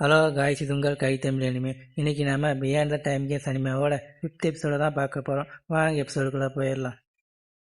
Hello guys, இது உங்கள் கை Tamil anime. இன்னைக்கு நம்ம பியாண்ட் த டைம் கேம்ஸ் அனிமேவோட 5th எபிசோட தான் பார்க்க போகிறோம். வாங்க எபிசோடுக்குள்ளே போயிடலாம்.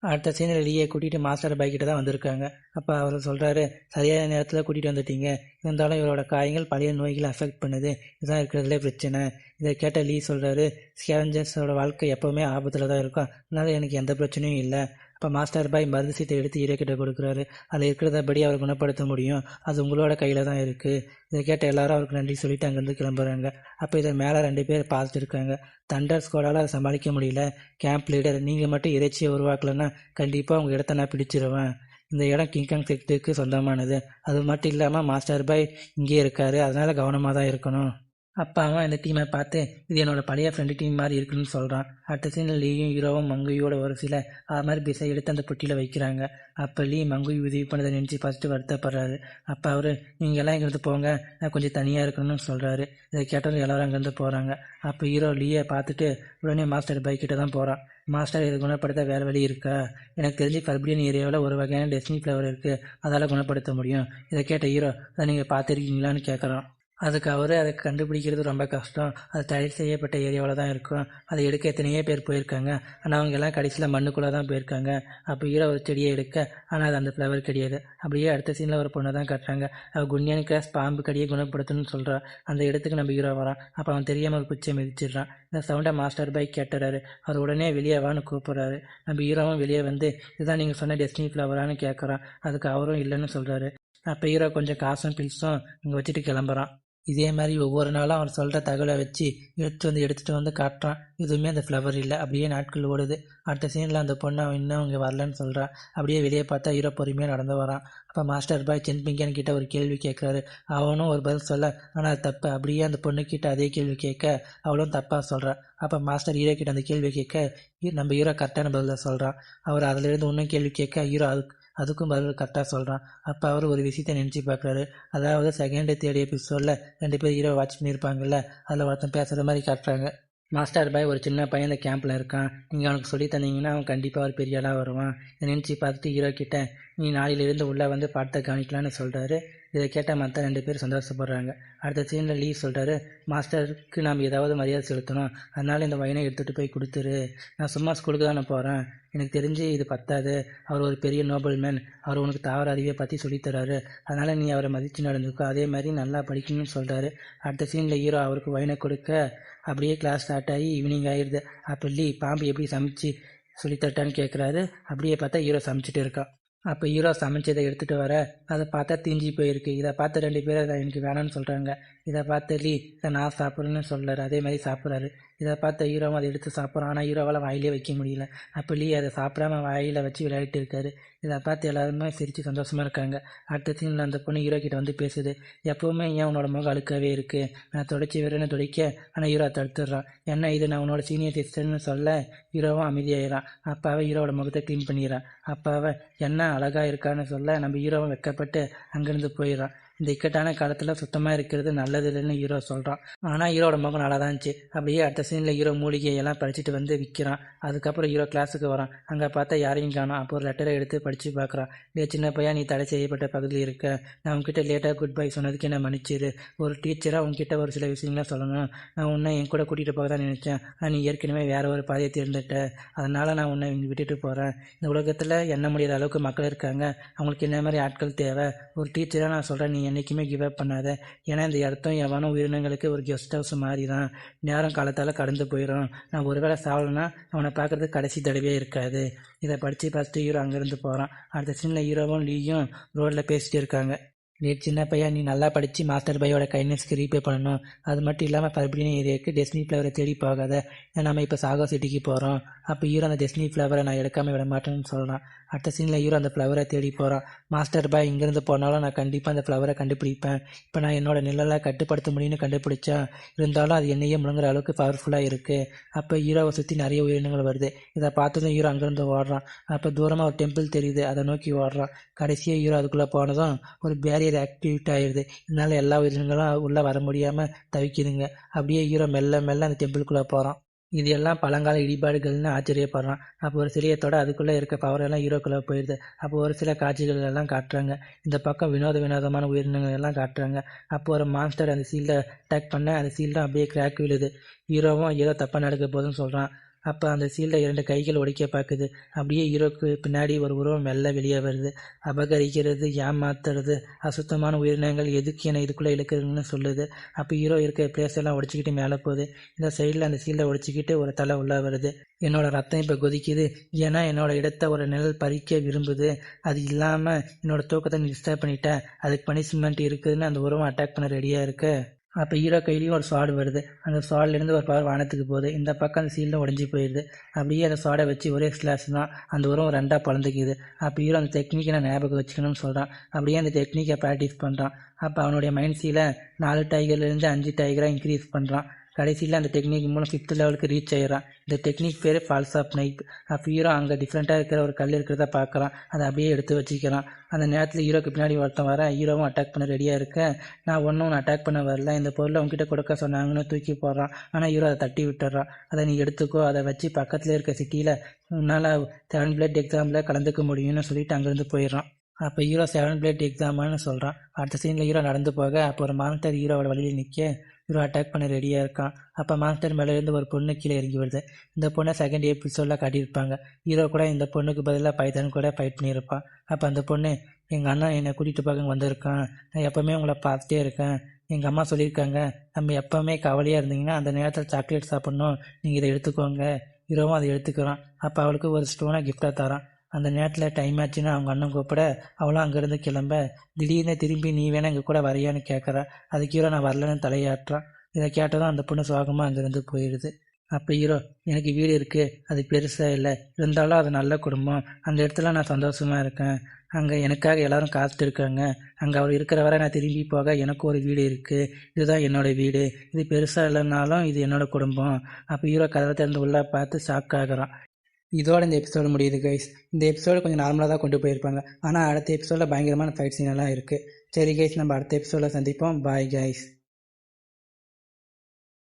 அடுத்த சீனில் லீயை கூட்டிகிட்டு மாஸ்டர் பைக்கிட்ட தான் வந்திருக்காங்க. அப்போ அவர் சொல்கிறாரு, சரியான நேரத்தில் கூட்டிகிட்டு வந்துட்டீங்க. இருந்தாலும் இவரோட காயங்கள் பழைய நோய்களை அஃபெக்ட் பண்ணுது. இதுதான் இருக்கிறதுலே பிரச்சனை. இதை கேட்ட லீ சொல்கிறாரு, ஸ்கேவஞ்சர்ஸோட வாழ்க்கை எப்போவுமே ஆபத்தில் தான் இருக்கும். அதனால எனக்கு எந்த பிரச்சனையும் இல்லை. அப்போ மாஸ்டர் பாய் மருந்து சீட்டை எடுத்து ஹீரோக்கிட்ட கொடுக்குறாரு. அதில் இருக்கிறதபடி அவர் குணப்படுத்த முடியும். அது உங்களோட கையில் தான் இருக்குது. இதை கேட்ட எல்லாரும் அவருக்கு நன்றி சொல்லிட்டு அங்கேருந்து கிளம்புறாங்க. அப்போ இதை மேலே 2 பேர் பார்த்துட்டு இருக்காங்க. தண்டர் ஸ்குவாடால் அதை சமாளிக்க முடியல. கேம்ப் லீடர், நீங்கள் மட்டும் இறைச்சியை உருவாக்கலைன்னா கண்டிப்பாக உங்கள் இடத்த நான் பிடிச்சிருவேன். இந்த இடம் கிங்காங் செக்டுக்கு சொந்தமானது. அது மட்டும் இல்லாமல் மாஸ்டர் பாய் இங்கே இருக்காரு. அதனால் கவனமாக தான் இருக்கணும். அப்பா அவன் இந்த டீமை பார்த்து, இது என்னோட பழைய ஃப்ரெண்டு டீம் மாதிரி இருக்குன்னு சொல்கிறான். அடுத்த சீனில் லீயும் ஹீரோவும் மங்குயோட ஒரு சில மாதிரி பிசை எடுத்து அந்த பொட்டியில் வைக்கிறாங்க. அப்போ லீ மங்குய் உதவி பண்ணதை நினச்சி ஃபஸ்ட்டு வருத்தப்படுறாரு. அப்போ அவர், நீங்கள் எல்லாம் இங்கேருந்து போங்க, நான் கொஞ்சம் தனியாக இருக்கணும்னு சொல்கிறாரு. இதை கேட்டதும் எல்லோரும் அங்கேருந்து போகிறாங்க. அப்போ ஹீரோ லீயை பார்த்துட்டு உடனே மாஸ்டர் பைக்கிட்ட தான் போகிறான். மாஸ்டர், இதை குணப்படுத்த வேறு வழி இருக்கா? எனக்கு தெரிஞ்சு ஃபர்பிடியன் ஏரியாவில் ஒரு வகையான டெஸ்னி ஃப்ளவர் இருக்குது, அதால் குணப்படுத்த முடியும். இதை கேட்ட ஹீரோ, அதை நீங்கள் பார்த்துருக்கீங்களான்னு கேட்குறான். அதுக்கு அவர், அதை கண்டுபிடிக்கிறது ரொம்ப கஷ்டம். அது தயார் செய்யப்பட்ட ஏரியாவில் தான் இருக்கும். அதை எடுக்க எத்தனையோ பேர் போயிருக்காங்க. ஆனால் அவங்க எல்லாம் கடைசியில் மண்ணுக்குள்ளே தான் போயிருக்காங்க. அப்போ ஹீரோ ஒரு செடியை எடுக்க, ஆனால் அது அந்த ஃப்ளவர் கிடையாது. அப்படியே அடுத்த சீனில் ஒரு பொண்ணை தான் கட்டுறாங்க. அவள் குன்யான் கிராஸ் பாம்பு கடியை குணப்படுத்தணும்னு சொல்கிறான். அந்த இடத்துக்கு நம்ம ஹீரோ வரான். அப்போ அவன் தெரியாமல் ஒரு குச்சியை மிதிச்சிடுறான். இந்த சவுண்டை மாஸ்டர் பாய் கேட்டுறாரு. அவர் உடனே வெளியே வான்னு கூப்பிட்றாரு. நம்ம ஹீரோவும் வெளியே வந்து, இதுதான் நீங்கள் சொன்ன டெஸ்டினி ஃப்ளவரானு கேட்குறான். அதுக்கு அவரும் இல்லைன்னு சொல்கிறாரு. அப்போ ஹீரோ கொஞ்சம் காசும் பில்ஸும் இங்கே வச்சுட்டு கிளம்புறான். இதே மாதிரி ஒவ்வொரு நாளும் அவர் சொல்கிற தகவலை வச்சு எடுத்துகிட்டு வந்து காட்டுறான். எதுவுமே அந்த ஃப்ளவர் இல்லை. அப்படியே நாட்கள் ஓடுது. அடுத்த சீனில் அந்த பொண்ணு அவன் இன்னும் இங்கே வரலன்னு சொல்கிறான். அப்படியே வெளியே பார்த்தா ஹீரோ பொறுமையாக நடந்து வரான். அப்போ மாஸ்டர் பாய் சென்பிங்கன் கிட்ட ஒரு கேள்வி கேட்குறாரு. அவனும் ஒரு பதில் சொல்ல, ஆனால் அது தப்பு. அப்படியே அந்த பொண்ணுக்கிட்ட அதே கேள்வி கேட்க அவளும் தப்பாக சொல்கிறான். அப்போ மாஸ்டர் ஹீரோ கிட்ட அந்த கேள்வி கேட்க நம்ம ஹீரோ கரெக்டான பதிலை சொல்கிறான். அவர் அதிலிருந்து இன்னும் கேள்வி கேட்க ஹீரோ அதுக்கும் பதில் கரெக்டாக சொல்கிறான். அப்போ அவர் ஒரு விஷயத்தை நினச்சி பார்க்குறாரு. அதாவது செகண்ட் தேர்ட் எபிசோடில் 2 பேர் ஹீரோ வாட்ச் பண்ணியிருப்பாங்கல்ல, அதில் ஒருத்தன் பேசுகிற மாதிரி காட்டுறாங்க. மாஸ்டர் பாய் ஒரு சின்ன பையன் இந்த கேம்பில் இருக்கான். நீங்கள் அவனுக்கு சொல்லி தந்தீங்கன்னா அவன் கண்டிப்பாக ஒரு பெரிய ஆளாக வருவான். இதை நினச்சி பார்த்துட்டு ஹீரோ கிட்ட, நீ நாளையிலிருந்து உள்ளே வந்து பாட்டை கவனிக்கலான்னு சொல்கிறாரு. இதை கேட்டால் மற்ற 2 பேர் சந்தோஷப்படுறாங்க. அடுத்த சீனில் லீ சொல்கிறாரு, மாஸ்டருக்கு நாம் ஏதாவது மரியாதை செலுத்தணும். அதனால் இந்த வயனை எடுத்துகிட்டு போய் கொடுத்துரு. நான் சும்மா ஸ்கூலுக்கு தானே போகிறேன். எனக்கு தெரிஞ்சு இது பத்தாது. அவர் ஒரு பெரிய நோபல் மேன். அவர் உனக்கு தாவர அறிவை பற்றி சொல்லித்தராரு. அதனால் நீ அவரை மதித்து நடந்துக்கோ. அதே மாதிரி நல்லா படிக்கணும்னு சொல்கிறாரு. அடுத்த சீனில் ஹீரோ அவருக்கு வயனை கொடுக்க அப்படியே கிளாஸ் ஸ்டார்ட் ஆகி ஈவினிங் ஆயிடுது. அப்போ லீ பாம்பு எப்படி சமைச்சு சொல்லித்தட்டான்னு கேட்குறாரு. அப்படியே பார்த்தா ஹீரோ சமைச்சிட்டு இருக்கான். அப்போ ஹீரோ சமைச்சதை எடுத்துகிட்டு வர, அதை பார்த்தா தீஞ்சி போயிருக்கு. இதை பார்த்து 2 பேர் அதை எனக்கு வேணான்னு சொல்கிறாங்க. இதை பார்த்து லீ, இதை நான் சாப்பிட்றேன்னு சொல்கிறாரு. அதே மாதிரி சாப்பிட்றாரு. இதை பார்த்த ஹீரோவும் அதை எடுத்து சாப்பிட்றான். ஆனால் ஹீரோவால் வாயிலே வைக்க முடியல. அப்போ லீ அதை சாப்பிடாம வாயில் வச்சு விளையாடிட்டு இருக்காரு. இதை பார்த்து எல்லாருமே சிரித்து சந்தோஷமாக இருக்காங்க. அடுத்த சீனில் அந்த பொண்ணு ஹீரோ கிட்ட வந்து பேசுது. எப்போவுமே ஏன் உன்னோட முகம் அழுக்காவே இருக்குது? நான் துடைச்சி வரேன்னு துடைக்க, ஆனால் ஹீரோ தடுத்துடுறான். என்ன இது, நான் உன்னோட சீனியர் சிஸ்டர்னு சொல்ல ஹீரோவும் அமைதியாயிடான். அப்பாவை ஹீரோவோட முகத்தை க்ளீன் பண்ணிடுறான். அப்பாவை என்ன அழகாக இருக்கான்னு சொல்ல நம்ம ஹீரோவும் வெக்கப்பட்டு அங்கேருந்து போயிடுறான். இந்த இக்கட்டான காலத்தில் சுத்தமாக இருக்கிறது நல்லது இல்லைன்னு ஹீரோ சொல்கிறான். ஆனால் ஹீரோட முகம் நல்லா தான் இருந்துச்சு. அப்படியே அடுத்த சீனில் ஹீரோ மூலிகையெல்லாம் படிச்சுட்டு வந்து விற்கிறான். அதுக்கப்புறம் ஹீரோ கிளாஸுக்கு வரான். அங்கே பார்த்தா யாரையும் காணோம். அப்போ ஒரு லெட்டரை எடுத்து படித்து பார்க்குறான். டே சின்ன பையன், நீ தடை செய்யப்பட்ட பகுதியில் இருக்க. நான் உங்ககிட்ட லேட்டாக குட் பை சொன்னதுக்கு என்ன மன்னிச்சிரு. ஒரு டீச்சராக உங்ககிட்ட ஒரு சில விஷயங்களாம் சொல்லணும். நான் உன்னை என் கூட கூட்டிகிட்டு போக தான் நினச்சேன். ஆனால் நீ ஏற்கனவே வேறு ஒரு பாதையை தேர்ந்தெட்ட. அதனால் நான் உன்னை இங்கே விட்டுட்டு போகிறேன். இந்த உலகத்தில் எண்ண முடியாத அளவுக்கு மக்கள் இருக்காங்க. அவங்களுக்கு என்ன மாதிரி ஆட்கள் தேவை. ஒரு டீச்சராக நான் சொல்கிறேன், நீ என்றைக்குமே கிவ் அப் பண்ணாத. ஏன்னா இந்த இடத்தும் எவனும் உயிரினங்களுக்கு ஒரு கெஸ்ட் ஹவுஸ் மாதிரி தான். நேரம் காலத்தால் கடந்து போயிடும். நான் ஒருவேளை சாவலைன்னா அவனை பார்க்குறதுக்கு கடைசி தடவையே இருக்காது. இதை படித்து ஃபஸ்ட்டு ஹீரோ அங்கேருந்து போகிறான். அடுத்த சீனில் ஹீரோவும் லீயும் ரோட்டில் பேசிகிட்டு இருக்காங்க. டே சின்ன பையன், நீ நல்லா படித்து மாஸ்டர் பையோட கைண்ட்னஸ்க்கு ரீபே பண்ணணும். அது மட்டும் இல்லாமல் ஃபர்பிடியன் ஏரியாவுக்கு டெஸ்னி ஃப்ளவரை தேடி போகாத. நம்ம இப்போ சாகோ சிட்டிக்கு போகிறோம். அப்போ ஹீரோ அந்த டெஸ்னி ஃப்ளவரை நான் எடுக்காமல் விட மாட்டேன்னு சொல்கிறான். அடுத்த சீனில் ஹீரோ அந்த ஃப்ளவரை தேடி போகிறான். மாஸ்டர் பாய் இங்கேருந்து போனாலும் நான் கண்டிப்பாக அந்த ஃப்ளவரை கண்டுபிடிப்பேன். இப்போ நான் என்னோட நிழலை கட்டுப்படுத்த முடியும்னு கண்டுபிடிச்சா, இருந்தாலும் அது என்னையே முழுங்குற அளவுக்கு பவர்ஃபுல்லாக இருக்குது. அப்போ ஹீரோவை சுற்றி நிறைய உயிரினங்கள் வருது. இதை பார்த்ததும் ஹீரோ அங்கேருந்து ஓடுறான். அப்போ தூரமாக ஒரு டெம்பிள் தெரியுது. அதை நோக்கி ஓடுறான். கடைசியாக ஹீரோ அதுக்குள்ளே போனதும் ஒரு பேரியர் ஆக்டிவேட் ஆயிடுது. இதனால எல்லா உயிரினங்களும் உள்ளே வர முடியாமல் தவிக்குதுங்க. அப்படியே ஹீரோ மெல்ல மெல்ல அந்த டெம்பிளுக்குள்ளே போகிறான். இது எல்லாம் பழங்கால இடிபாடுகள்னு ஆச்சரியப்படுறான். அப்போ ஒரு சிலையத்தோட அதுக்குள்ளே இருக்க பவர் எல்லாம் ஹீரோக்குள்ளே போயிடுது. அப்போ ஒரு சில காட்சிகள் எல்லாம் காட்டுறாங்க. இந்த பக்கம் வினோதமான உயிரினங்கள் எல்லாம் காட்டுறாங்க. அப்போ ஒரு மான்ஸ்டர் அந்த சீல்டை அட்டாக் பண்ண அந்த சீல்டும் அப்படியே கிராக் விழுது. ஹீரோவும் ஏதோ தப்பாக நடக்க போகுதுன்னு சொல்கிறான். அப்போ அந்த சீல்டை 2 கைகள் உடைக்க பார்க்குது. அப்படியே ஹீரோக்கு பின்னாடி ஒரு உருவம் மெல்ல வெளியே வருது. அபகரிக்கிறது, ஏமாத்துறது, அசுத்தமான உயிரினங்கள் எதுக்கு என்னை இதுக்குள்ளே இழுக்குதுன்னு சொல்லுது. அப்போ ஹீரோ இருக்க பிளேஸ் எல்லாம் உடைச்சிக்கிட்டு மேலே போகுது. இந்த சைடில் அந்த சீல்டை உடைச்சிக்கிட்டு ஒரு தலை உள்ளே வருது. என்னோட ரத்தம் இப்போ கொதிக்குது. ஏன்னா என்னோட இடத்த ஒரு நிழல் பறிக்க விரும்புது. அது இல்லாமல் என்னோட தூக்கத்தை டிஸ்டர்ப் பண்ணிட்டேன். அதுக்கு பனிஷ்மெண்ட் இருக்குதுன்னு அந்த உருவம் அட்டாக் பண்ண ரெடியாக இருக்கு. அப்போ ஹீரோ கையிலையும் ஒரு ஸ்வாட் வருது. அந்த ஸ்வாட்லேருந்து ஒரு பவர் வானத்துக்கு போகுது. இந்த பக்கம் அந்த சீல்டும் உடஞ்சி போயிடுது. அப்படியே அந்த ஸ்வாடை வச்சு ஒரே ஸ்லாஷ் தான் அந்த உரம் 2ஆக பிளந்துக்குது. அப்போ ஹீரோ அந்த டெக்னிக்கை நான் ஞாபகம் வச்சுக்கணும்னு சொல்கிறான். அப்படியே அந்த டெக்னிக்கை ப்ராக்டிஸ் பண்ணுறான். அப்போ அவனுடைய மைண்ட் சீல 4 டைகர்லேருந்து 5 டைகராக இன்க்ரீஸ் பண்ணுறான். கடைசியில் அந்த டெக்னிக் மூலம் 5th லெவலுக்கு ரீச் ஆயிடறான். இந்த டெக்னிக் பேர் ஃபால்ஸ் ஆஃப் நைப். அப்போ ஹீரோ அங்கே டிஃப்ரெண்ட்டாக இருக்கிற ஒரு கல் இருக்கிறத பார்க்குறான். அதை அப்படியே எடுத்து வச்சுக்கிறான். அந்த நேரத்தில் ஹீரோக்கு பின்னாடி ஒருத்தன் வர ஹீரோவும் அட்டாக் பண்ண ரெடியாக இருக்க, நான் ஒன்றும் அட்டாக் பண்ண வரல, இந்த பொருளை உங்ககிட்ட கொடுக்க சொன்னாங்கன்னு தூக்கி போடுறான். ஆனால் ஹீரோ அதை தட்டி விட்டுறான். அதை நீ எடுத்துக்கோ, அதை வச்சு பக்கத்தில் இருக்க சிட்டியில் உன்னால் 7 பிளட் எக்ஸாமில் கலந்துக்க முடியும்னு சொல்லிட்டு அங்கேருந்து போயிடுறான். அப்போ ஹீரோ 7 பிளட் எக்ஸாம்னு சொல்கிறான். அடுத்த சீனில் ஹீரோ நடந்து போக அப்போ ஒரு மான்ஸ்டர் ஹீரோவோட வழியில் நிற்க ஹீரோ அட்டாக் பண்ண ரெடியாக இருக்கான். அப்போ மான்ஸ்டர் மேலேருந்து ஒரு பொண்ணு கீழே இறங்கி வருது. இந்த பொண்ணை 2nd எபிசோடில் காட்டியிருப்பாங்க. ஹீரோ கூட இந்த பொண்ணுக்கு பதிலாக பைத்தன் கூட ஃபைட் பண்ணியிருப்பான். அப்போ அந்த பொண்ணு, எங்கள் அண்ணன் என்னை கூட்டிகிட்டு பார்க்க வந்திருக்கான். நான் எப்போவுமே உங்களை பார்த்துட்டே இருக்கேன். எங்கள் அம்மா சொல்லியிருக்காங்க, நம்ம எப்போவுமே கவலையாக இருந்தீங்கன்னா அந்த நேரத்தில் சாக்லேட் சாப்பிட்ணும், நீங்கள் இதை எடுத்துக்கோங்க. ஹீரோவும் அதை எடுத்துக்கிறான். அப்போ அவளுக்கு ஒரு ஸ்டோனை கிஃப்டாக தரான். அந்த நேரத்தில் டைம் ஆச்சுன்னு அவங்க அண்ணன் கூப்பிட அவளும் அங்கேருந்து கிளம்ப திடீர்னு திரும்பி நீ வேணா எங்கள் கூட வரையான்னு கேட்குறா. அதுக்கு ஹீரோ நான் வரலன்னு தலையாட்டுறான். இதை கேட்டதும் அந்த பொண்ணு சோகமாக அங்கேருந்து போயிடுது. அப்போ ஹீரோ, எனக்கு வீடு இருக்குது, அது பெருசாக இல்லை, இருந்தாலும் அது நல்ல குடும்பம், அந்த இடத்துல நான் சந்தோஷமாக இருக்கேன், அங்கே எனக்காக எல்லாரும் காத்துட்டு இருக்காங்க, அங்கே அவர் இருக்கிற வரை நான் திரும்பி போக எனக்கு ஒரு வீடு இருக்குது, இதுதான் என்னோட வீடு, இது பெருசாக இல்லைனாலும் இது என்னோட குடும்பம். அப்போ ஹீரோ கதவை திறந்து உள்ளே பார்த்து ஷாக் ஆகுறான். இதோட இந்த எபிசோடு முடியுது கைஸ். இந்த எபிசோடு கொஞ்சம் நார்மலாக தான் கொண்டு போயிருப்பாங்க. ஆனால் அடுத்த எபிசோடில் பயங்கரமான ஃபைட் சீன் எல்லாம் இருக்குது. சரி கைஸ், நம்ம அடுத்த எபிசோடில் சந்திப்போம். Bye guys.